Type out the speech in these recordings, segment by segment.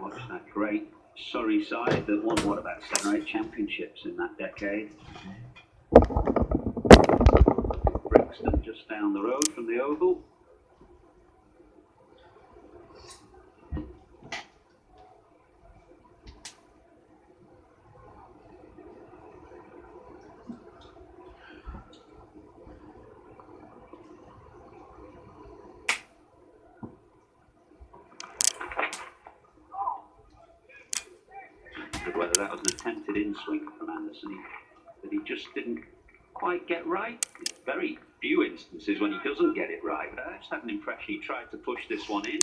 Watch that great Surrey side that won, what, about 7 or 8 championships in that decade. Brixton just down the road from the Oval. Whether that was an attempted in-swing from Anderson that he just didn't quite get right. Very few instances when he doesn't get it right, but I just have an impression he tried to push this one in.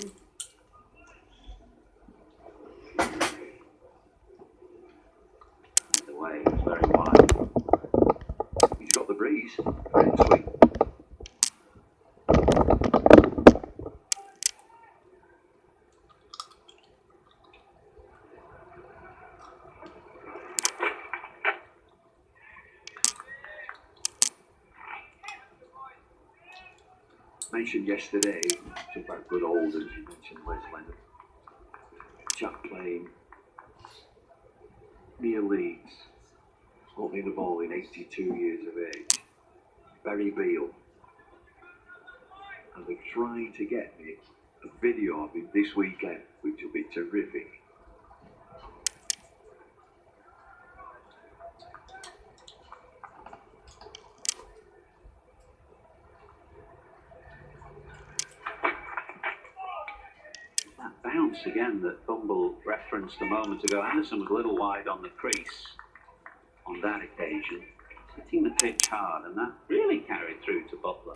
The way it's very wide. He's got the breeze for in-swing. Mentioned yesterday about good olders. You mentioned Wes Leonard, chap playing near Leeds, opening the ball in 82 years of age, Barry Beale, and they're trying to get me a video of him this weekend, which will be terrific. Bounce again that Bumble referenced a moment ago. Anderson was a little wide on the crease on that occasion, hitting the pitch hard, and that really carried through to Butler.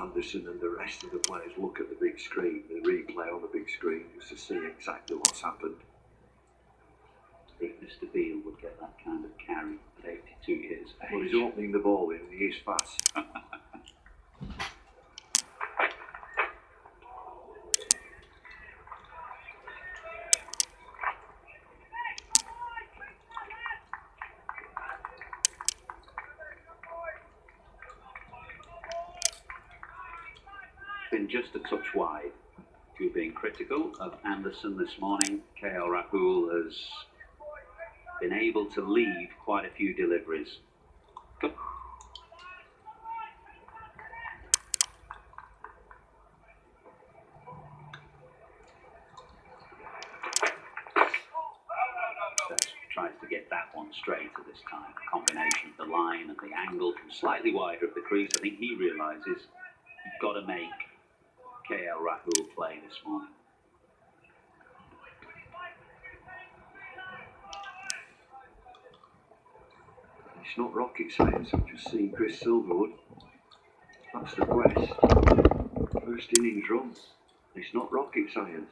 Anderson and the rest of the players look at the big screen, the replay on the big screen, just to see exactly what's happened. If Mr. Beale would get that kind of carry at 82 years of age. Well, he's opening the ball in and he is fast. Been just a touch wide. If you're being critical of Anderson this morning, KL Rahul has been able to leave quite a few deliveries. Good. Tries to get that one straight at this time. A combination of the line and the angle from slightly wider of the crease. I think he realises you've got to make KL Rahul play this morning. It's not rocket science. I've just seen Chris Silverwood. That's the quest. First innings run. It's not rocket science.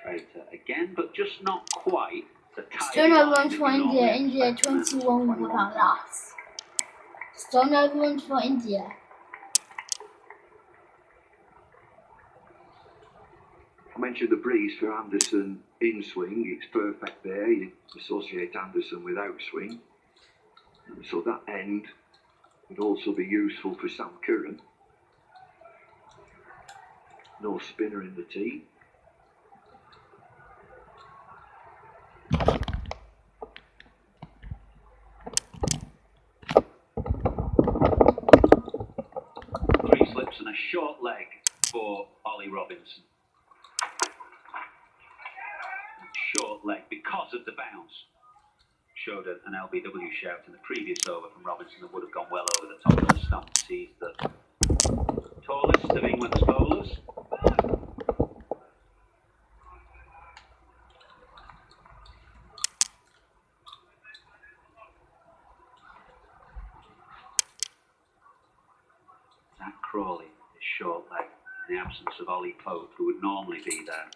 Straighter again, but just not quite. Still no runs for India. India 21 without loss. Still no runs for India. I mentioned the breeze for Anderson in swing. It's perfect there. You associate Anderson with out swing. So that end would also be useful for Sam Curran. No spinner in the tee. Three slips and a short leg for Ollie Robinson. Short leg because of the bounce. Showed an LBW shout in the previous over from Robinson that would have gone well over the top of the stumps. He's the tallest of England's bowlers. Zach Crawley, his short leg, in the absence of Ollie Pope, who would normally be there.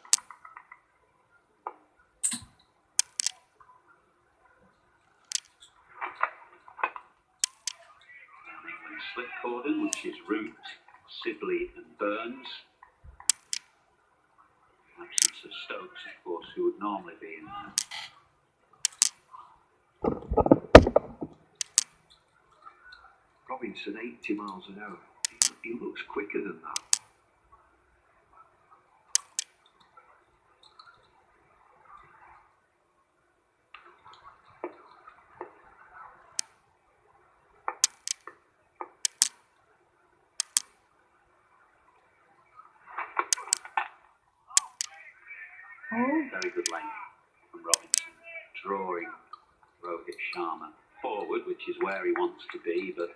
Slip cordon, which is Root, Sibley and Burns. Stokes, of course, who would normally be in there. Robinson 80 miles an hour. He looks quicker than that. Very good length from Robinson, drawing Rohit Sharma forward, which is where he wants to be, but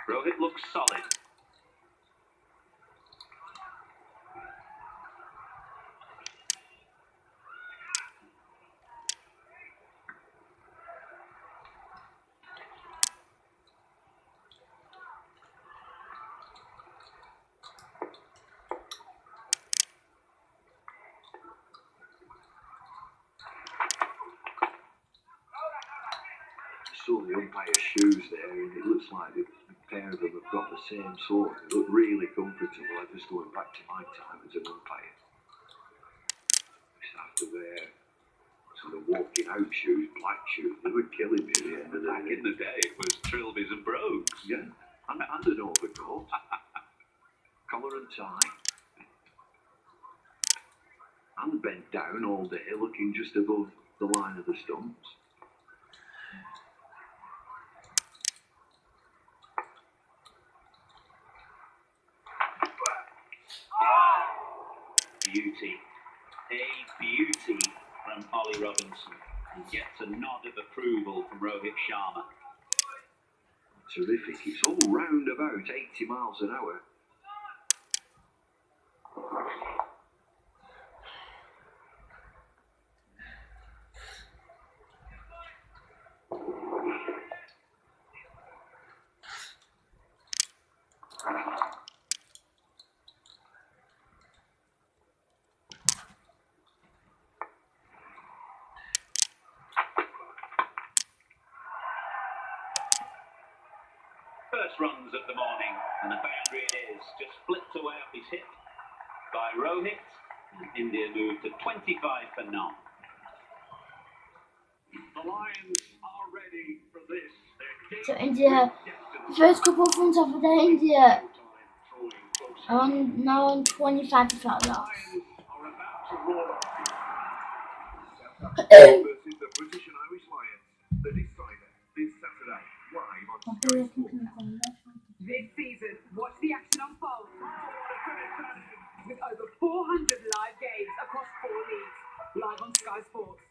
Rohit looks solid. Saw the umpire's shoes there, and it looks like the pair of them have got the same sort. They look really comfortable. I'm just going back to my time as an umpire. Just after their sort of walking out shoes, black shoes, they were killing me at the end of the Back day. in the day, it was trilbies and brogues. Yeah, and an overcoat, collar and tie, and bent down all day, looking just above the line of the stumps. Beauty. A beauty from Ollie Robinson. He gets a nod of approval from Rohit Sharma. Terrific. It's all round about 80 miles an hour. First runs of the morning, and a boundary it is, just flipped away off his hip by Rohit, and India moved to 25 for none. The Lions are ready for this. So India, first couple of runs of the day, India are now on 25 without loss. Versus the British and Irish Lions, the decider this Saturday, live on Sky Sports. This season, watch the action unfold. With over 400 live games across 4 leagues, live on Sky Sports.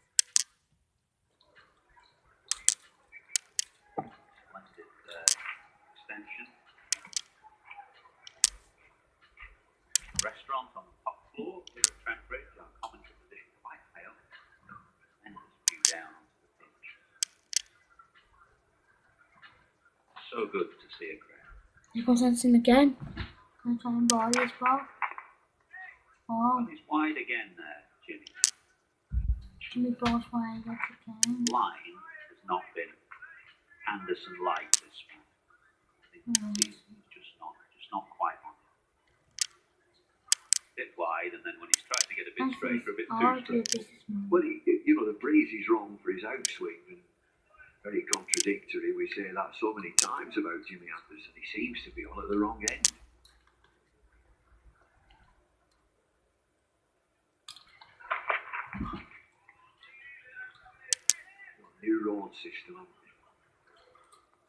Splendid extension. Restaurant on the top floor here at Trent Bridge, on commentary position by Hale. And this view down onto the pitch. So good to see a crowd. He comes in again. Can try and ball as well. Oh, Well, he's wide again there, Jimmy. Jimmy balls wide yet again. Line has not been Anderson-like this one. He's just not quite on. A bit wide, and then when he's tried to get a bit straighter, a bit too straight. Well, the breeze is wrong for his outswing, and very contradictory. We say that so many times about Jimmy Anderson. He seems to be on at the wrong end. New road system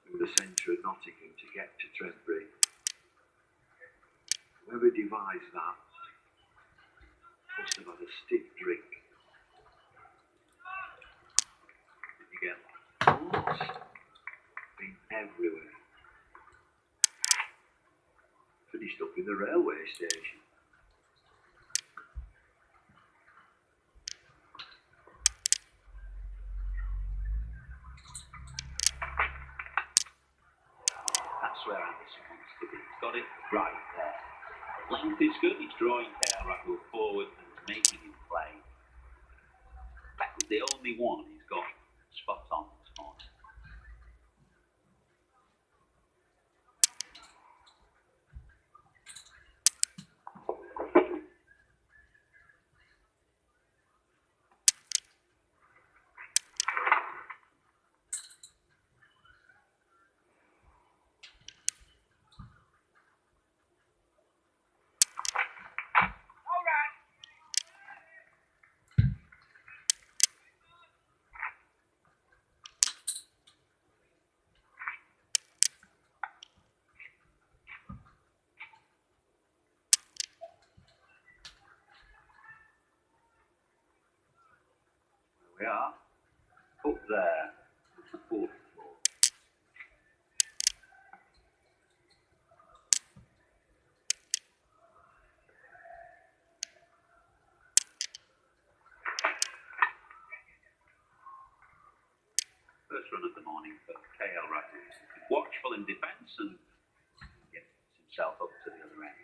through the centre of Nottingham to get to Trent Bridge. Whoever devised that must have had a stiff drink. Did you get Lost. Been everywhere. Finished up in the railway station. That's where Anderson wants to be. He's got it right there. Length is good. He's drawing KL Rahul forward and making him play. That was the only one he's got spot on this morning. We are up there, on the fourth floor. First run of the morning for KL Rahul. Watchful in defence and gets himself up to the other end.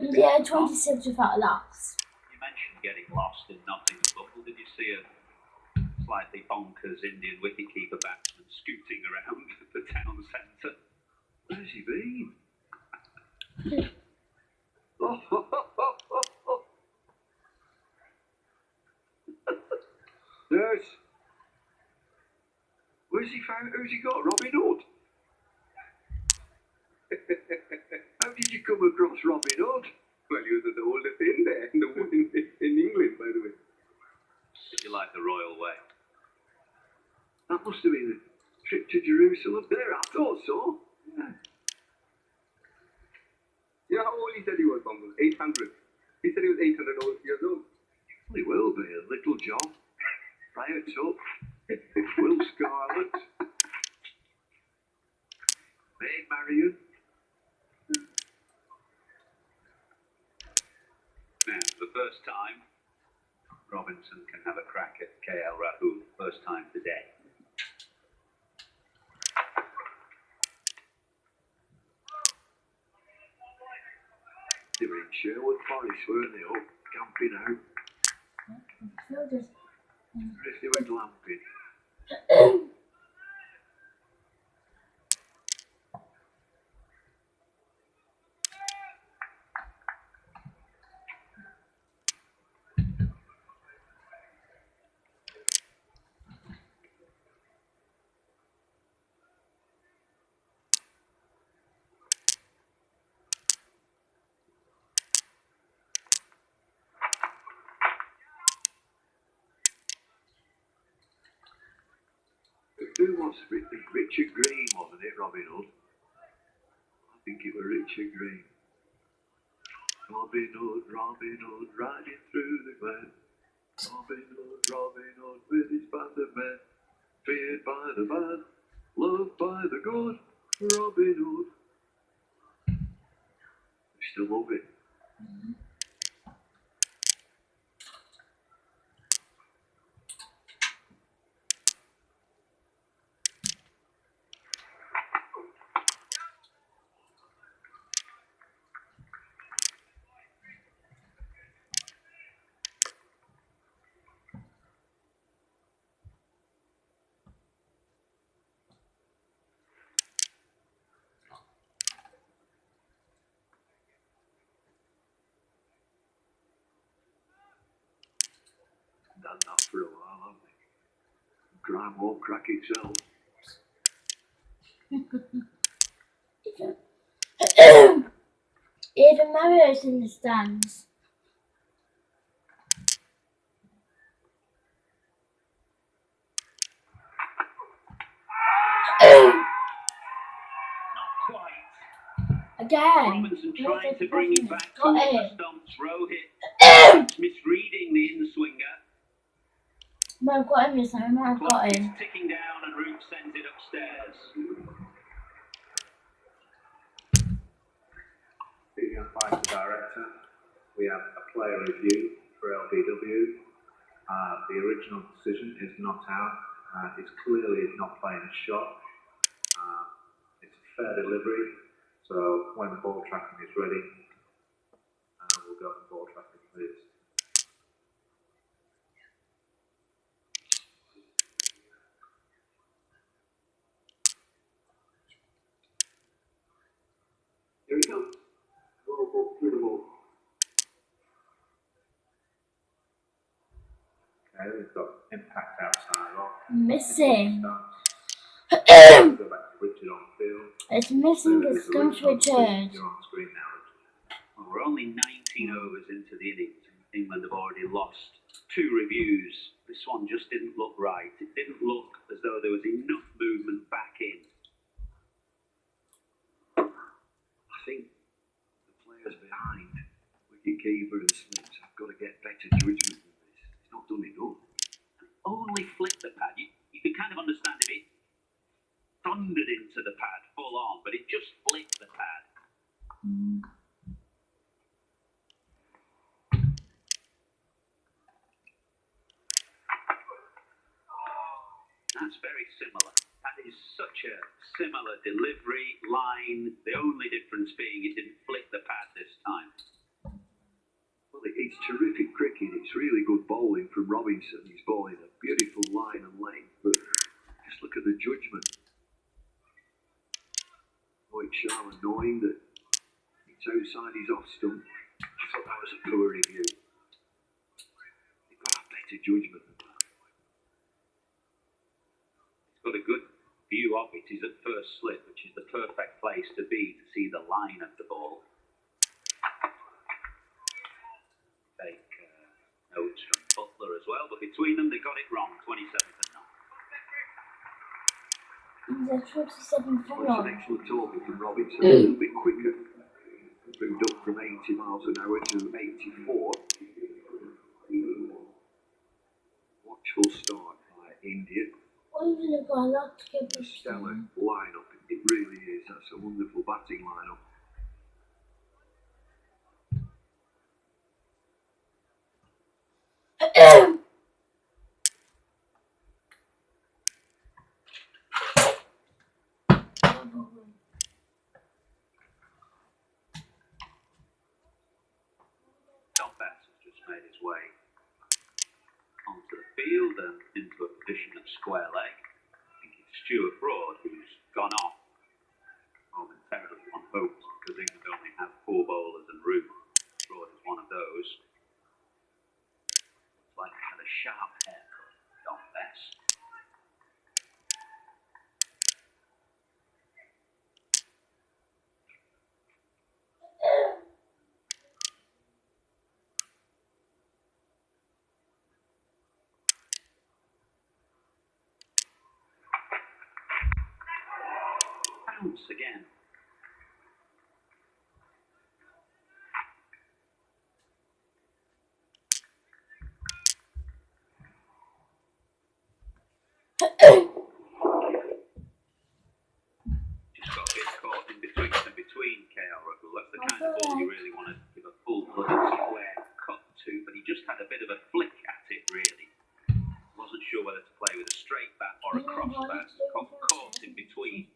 India 26 without a loss. You mentioned getting lost in Nottingham Bumble. Did you see a slightly bonkers Indian wicketkeeper batsman scooting around the town centre? Where's he been? Nurse. Where's he found? Who's he got? Robin Hood? How did you come across Robin Hood? Well, he was the oldest in there, in England, by the way. Did you like the royal way? That must have been a trip to Jerusalem. There, I thought so. Yeah. You know how old he said he was, Bumble? 800. He said he was 800 years old. Well, he will be. A little John. Prior Tuck. Will Scarlett. Maid Marian. Now, for the first time, Robinson can have a crack at KL Rahul. First time today. They were in Sherwood Forest, weren't they? Up camping out. Fielders. If they went glamping. Who was Richard Green, wasn't it, Robin Hood? I think it was Richard Green. Robin Hood, riding through the glen. Robin Hood, with his band of men. Feared by the bad, loved by the good. Robin Hood. You still love it? Done that for a while, haven't they? Crime won't crack itself. Even Mario's in the stands. Not quite. Again. Robinson trying to bring it back Got towards the it. stumps. Rohit misreading the in-swinger. I've got him this time. I've Clock got is him. ticking down and Root sends it upstairs. Speaking of fighter director, we have a player review for LBW. The original decision is not out. It's clearly not playing a shot. It's a fair delivery. So when the ball tracking is ready, we'll go for ball tracking, please. Here he comes. Roll up through the ball. Okay, we've got impact outside off. Missing. Go back to Richard on field. It's missing the Stumps Richard. You're on screen now, Richard. Well, we're only 19 overs into the innings, and England have already lost 2 reviews. This one just didn't look right. It didn't look as though there was enough movement back in. I think the players behind, wicketkeeper and Smith, have got to get better judgment than this. He's not done enough. Only flicked the pad. You can kind of understand if it thundered into the pad full on, but it just flicked the pad. That's very similar. That is such a similar delivery line. The only difference being it didn't flick the pad this time. Well, it's terrific cricket. It's really good bowling from Robinson. He's bowling a beautiful line and length, but just look at the judgment. Oh, it's sharp annoying that it's outside his off stump. I thought that was a poor review. They've got to have better judgment than that. He's got a good view of it. He's at first slip, which is the perfect place to be to see the line of the ball. Take notes from Butler as well, but between them they got it wrong. 27th and 9. He's a 27 for Well, it's an all. excellent talking from Robinson. A little bit quicker. Moved up from 80 miles an hour to 84. Watchful start by India. Well, you've got a lot to get A this stellar done. lineup. It really is. That's a wonderful batting lineup. Don Bass has just made his way onto the field and into a position at square leg. I think it's Stuart Broad who's gone off momentarily, one hopes, because England only have 4 bowlers en route. Broad is one of those. Looks like he had a sharp haircut, Don Bass. Bounce again. Just got a bit caught in between KL Ruggles. That's the kind of ball you really want to give a full-blooded square cut to, but he just had a bit of a flick at it, really. Wasn't sure whether to play with a straight bat or a cross bat. Got caught in between.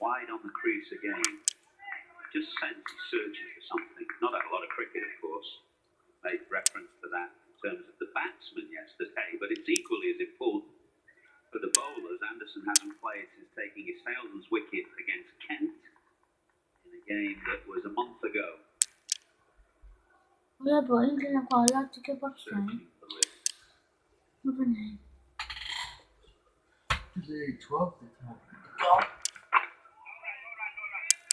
Wide on the crease again. Just sense he's searching for something. Not had a lot of cricket, of course. Made reference to that in terms of the batsmen yesterday, but it's equally as important for the bowlers. Anderson hasn't played since taking his Salesman's wicket against Kent in a game that was a month ago. Yeah, but England have got a lot to give up today. Searching for the wrist. Never know. The 12th is now.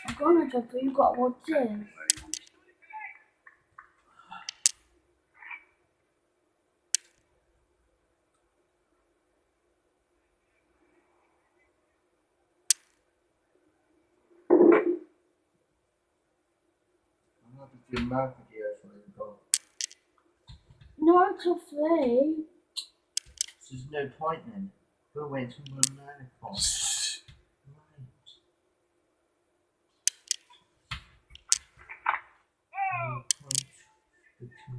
I'm going to drop it, you got what too. Where he wants to be. I'm not between my videos for the goal. No, until 3. So there's no point then. We'll wait till 9 o'clock.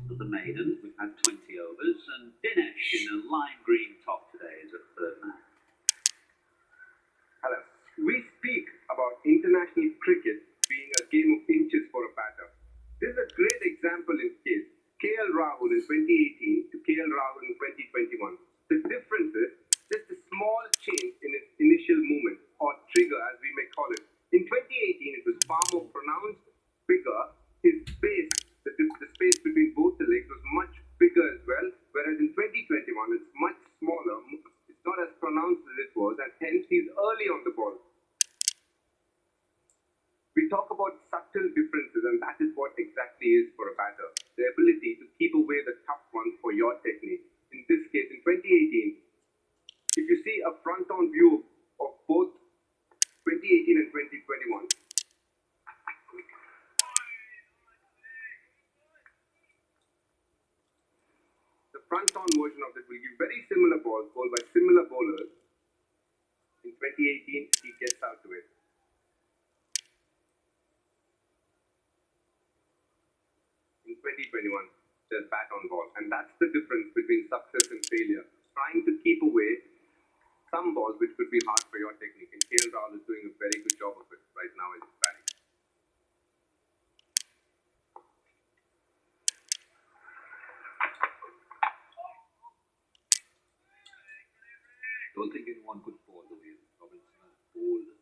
For the maidens, we've had 20 overs, and Dinesh in a lime green top today is at third man. Hello. We speak about international cricket being a game of inches for a batter. This is a great example in case KL Rahul in 2018 to KL Rahul in 2021. The difference is just a small change in its initial movement, or trigger as we may call it. In 2018, it was far more pronounced, bigger. His space, the space between both the legs was much bigger as well, whereas in 2021, it's much smaller. It's not as pronounced as it was, and hence he's early on the ball. We talk about subtle differences, and that is what exactly is for a batter. The ability to keep away the tough ones for your technique. In this case, in 2018, if you see a front-on view of both 2018 and 2021, the front-on version of it will give very similar balls bowled by similar bowlers. In 2018, he gets out to it. In 2021, there's bat on ball. And that's the difference between success and failure. Trying to keep away some balls which could be hard for your technique. And KL Rahul is doing a very good job of it right now in his batting. Don't think anyone could fall the way Robinson has bowled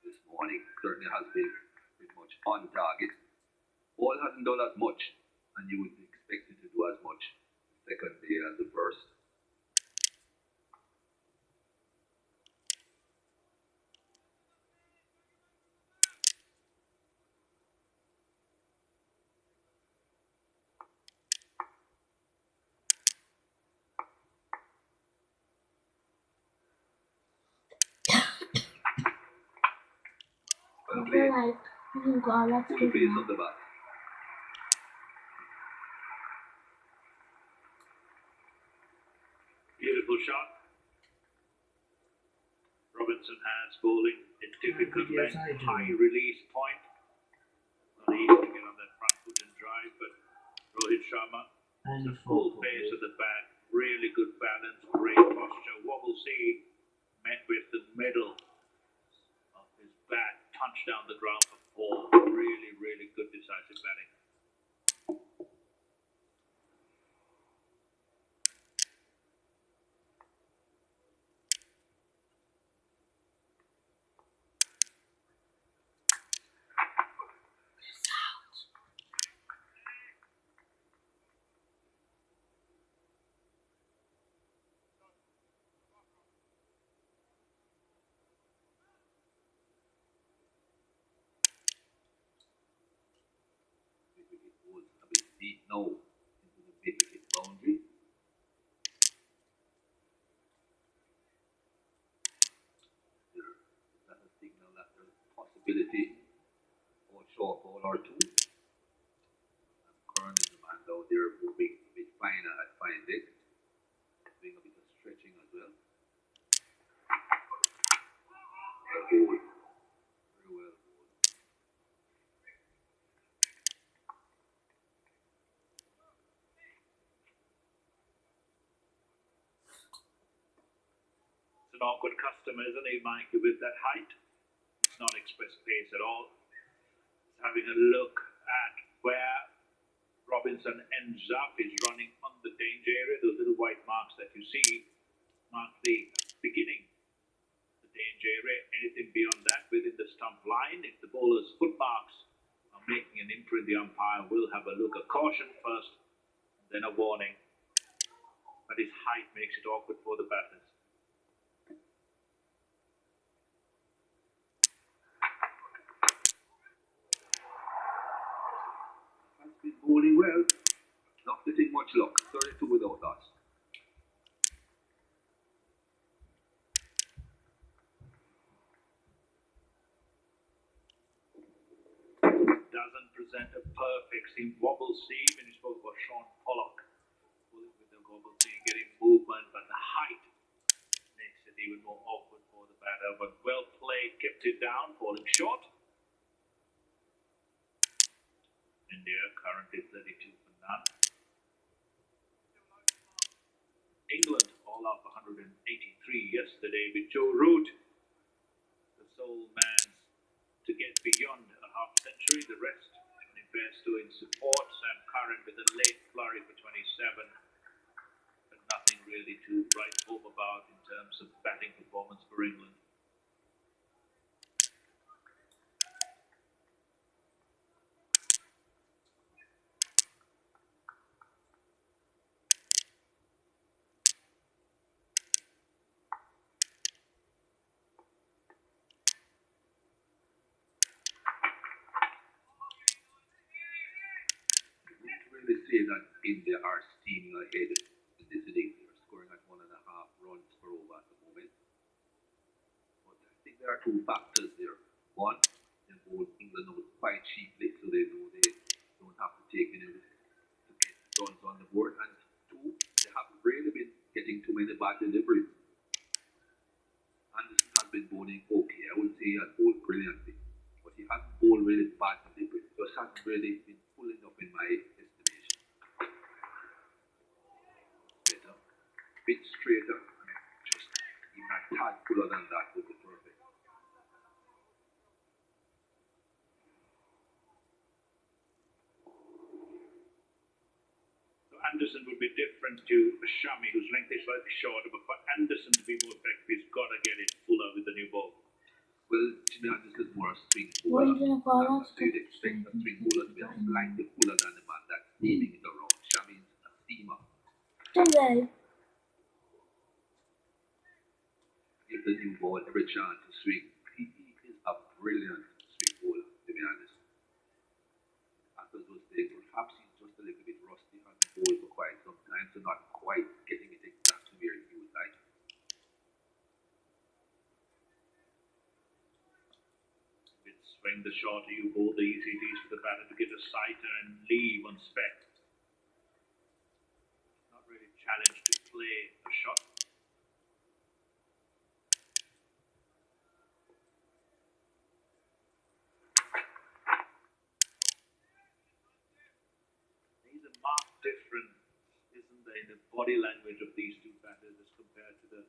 this morning. Certainly has been pretty much on target. Ball hasn't done as much, and you would expect it to do as much second day as the first. I feel like you've got a lot to Full give base up. on the bat. Beautiful shot. Robinson has bowling a difficult Yes, length, I do. high release point. Not easy to get on that front foot and drive, but Rohit Sharma, Only full 4 pace of the bat, really good balance, great posture. Wobble C met with the middle of his bat, punched down the ground for 4. Really, really good decisive batting. It was a bit deep now into the mid-wicket boundary. That will signal that there's a possibility for a short ball or 2. And Curran is the man down there moving a bit finer at fine leg, doing a bit of stretching as well. Well bowled. Very well bowled. It's an awkward customer, isn't he, Mikey, with that height? It's not express pace at all. It's having a look at where Robinson ends up. He's running on the danger area. Those little white marks that you see mark the beginning of the danger area. Anything beyond that within the stump line, if the bowler's foot marks are making an imprint, the umpire will have a look. A caution first, then a warning. But his height makes it awkward for the batters. Has been bowling well. Not getting much luck. 32 without loss. Doesn't present a perfect seam. Wobble seam, and you spoke about Sean Pollock. Pulling with the wobble seam, getting movement, but the height makes it even more awkward for the batter. But well played, kept it down, falling short. India currently 32 for none. England all up 183 yesterday with Joe Root, the sole man to get beyond a half century. The rest, Johnny Bairstow in support, Sam Curran with a late flurry for 27, but nothing really to write home about in terms of batting performance for England. Really say that India are steaming ahead in this innings. They're scoring at 1.5 runs per over at the moment. But I think there are two factors there. One, they both England knows quite cheaply, so they know they don't have to take any risk to get runs on the board. And two, they haven't really been getting too many bad deliveries. Anderson has been bowling okay. I wouldn't say he has bowled brilliantly, but he hasn't bowled really bad deliveries. Just hasn't really been pulling up in my estimation. Better, bit straighter, just even a tad fuller than that would be perfect. So Anderson would be different to Shami, whose length is slightly shorter, but for Anderson to be more effective, he's got to get it fuller with the new ball. Well, Jimmy Anderson is more a swing What bowler. are you gonna call So you'd expect a swing bowler to be slightly fuller than the man that's steaming it around. Shami's a steamer. Today, Give the new ball every chance to swing. He is a brilliant swing bowler, to be honest. After those days, perhaps he's just a little bit rusty on the ball for quite some time, so not quite getting it exactly where he would like. With swing, the shorter you bowl, the easier it is for the batter to get a sighter and leave on spec. Not really challenged to play a shot. There's a marked difference, isn't there, in the body language of these two batters as compared to the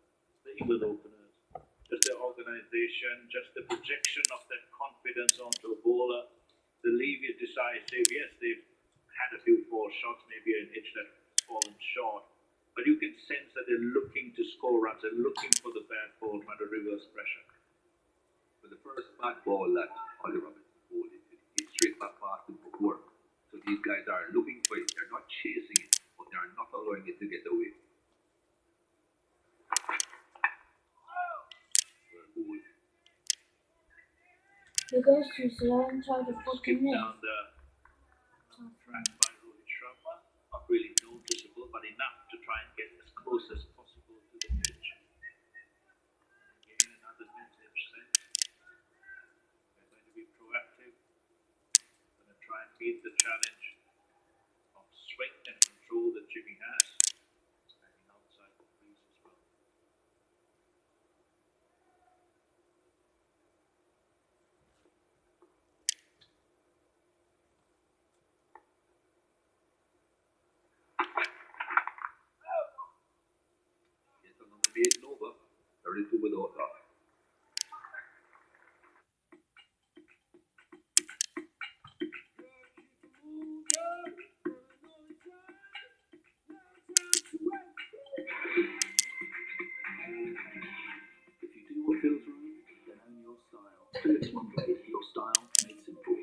England openers. Just their organization, just the projection of that confidence onto a bowler. The leave it decisive. Yes, they've had a few poor shots, maybe an edge that's fallen short. But you can sense that they're looking to score runs. They're looking for the bad ball under reverse pressure. But the first bad ball that Ollie Robinson bowled, it's straight back past him for work. So these guys are looking for it. They're not chasing it, but they are not allowing it to get away. because you slow and try to Skip fucking miss. down the track by Rohit Sharma. Not really noticeable, but enough to try and get as close as possible to the pitch. Again, another message sent. They're going to be proactive. Going to try and meet the challenge of swing and control that Jimmy has. Standing outside the crease as well. Yes, on the maiden over, 32 without loss. If you do what feels right, then own your style. Philips OneBlade, your style made simple.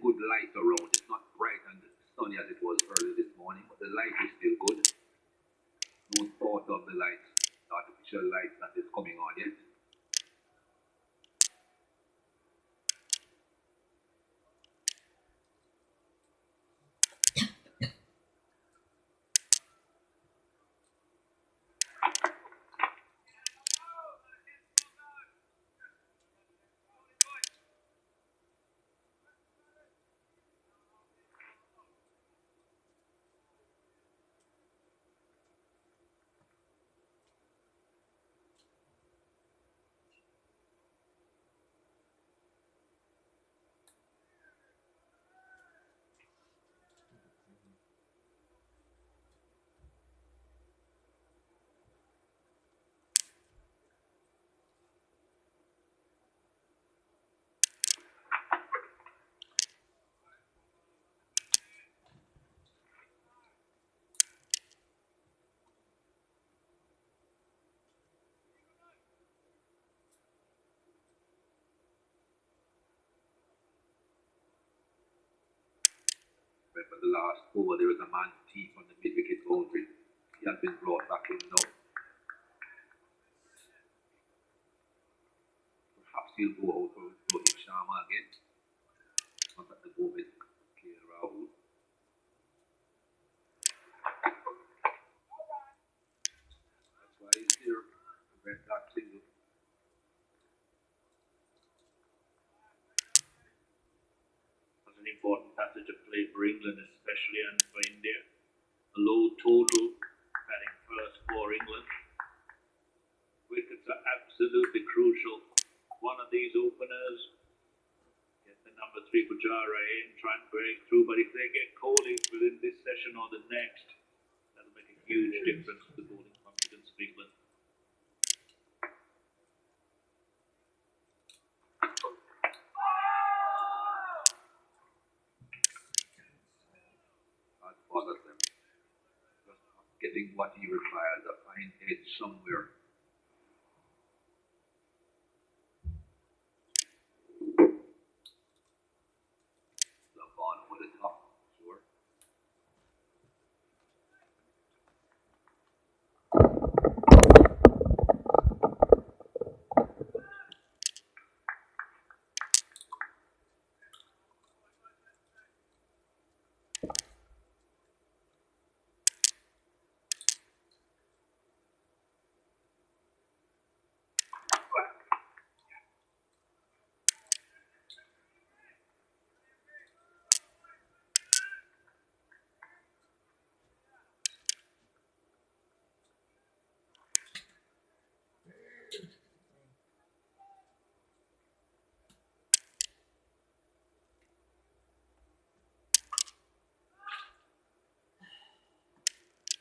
good light around. It's not bright and sunny as it was early this morning, but the light is still good. No thought of the lights, the artificial light that is coming on yet. Remember the last over, there was a man deep on the mid-wicket boundary. He has been brought back in now. Perhaps he'll go out for Rohit Sharma again. Not at the moment, KL Rahul. That's why he's here. Prevent that single. Was an important passage of play for England, especially, and for India. A low total, batting first for England. Wickets are absolutely crucial. One of these openers, get the number 3 Pujara in, try and break through, but if they get Kohli within this session or the next, that'll make a huge difference to the bowling confidence of England. That bothers them. Just not getting what he requires, a fine edge somewhere. The ball over the top, sure.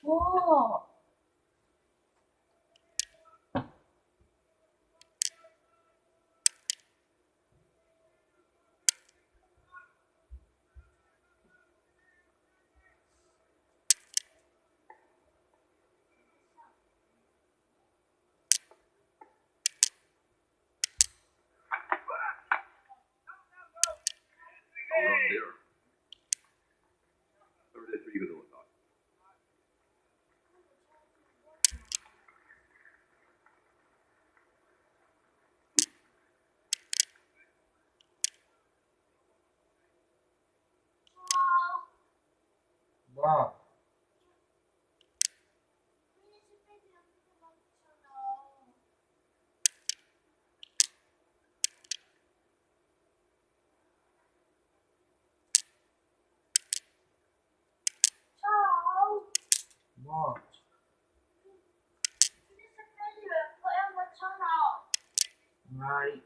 Whoa. Around there. 33 with those thoughts. What? What? Right.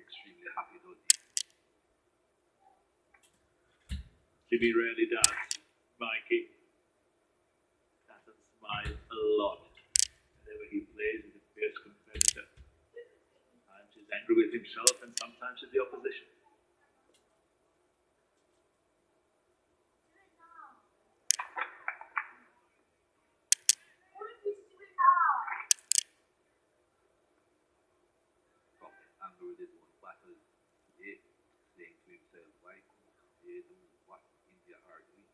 extremely happy, don't he? Jimmy rarely does. Mikey doesn't smile a lot whenever he plays with a fierce competitor. Sometimes he's angry with himself and sometimes with the opposition. Probably angry with his own battle today, saying to himself, why couldn't they do what India are doing?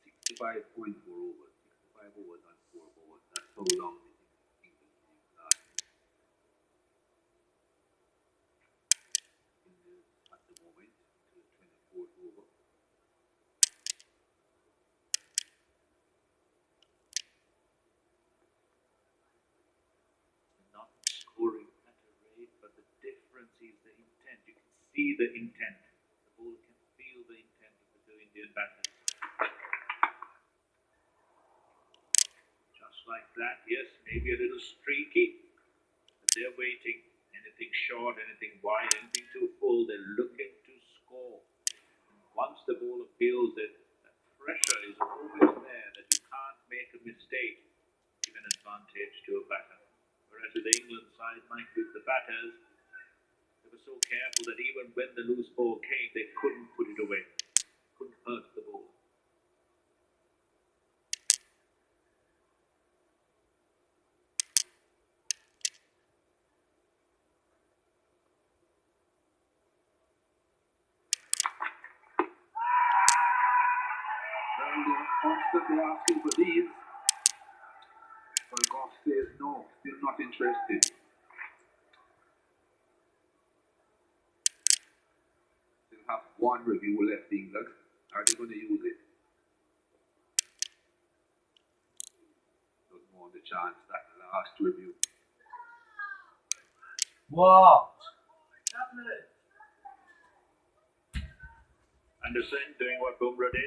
65.4 overs, 65 overs on 4 balls. That's how long they think England will last at the moment to the 24th over. Not scoring at a rate, but the difference is the intent. You can see the intent. The bowler can feel the intent of the two Indian batters. Just like that, yes, maybe a little streaky, but they're waiting. Anything short, anything wide, anything too full, they're looking to score. And once the bowler feels it, that pressure is always there, that you can't make a mistake, give an advantage to a batter. Whereas with the England side, Mike, with the batters, they were so careful that even when the loose ball came, they couldn't put it away, couldn't hurt the ball. And they're constantly asking for these. But Goff says no, still not interested. Still have one review left, England. Are they going to use it? Don't know the chance that last review. What? Anderson doing what Bumrah did.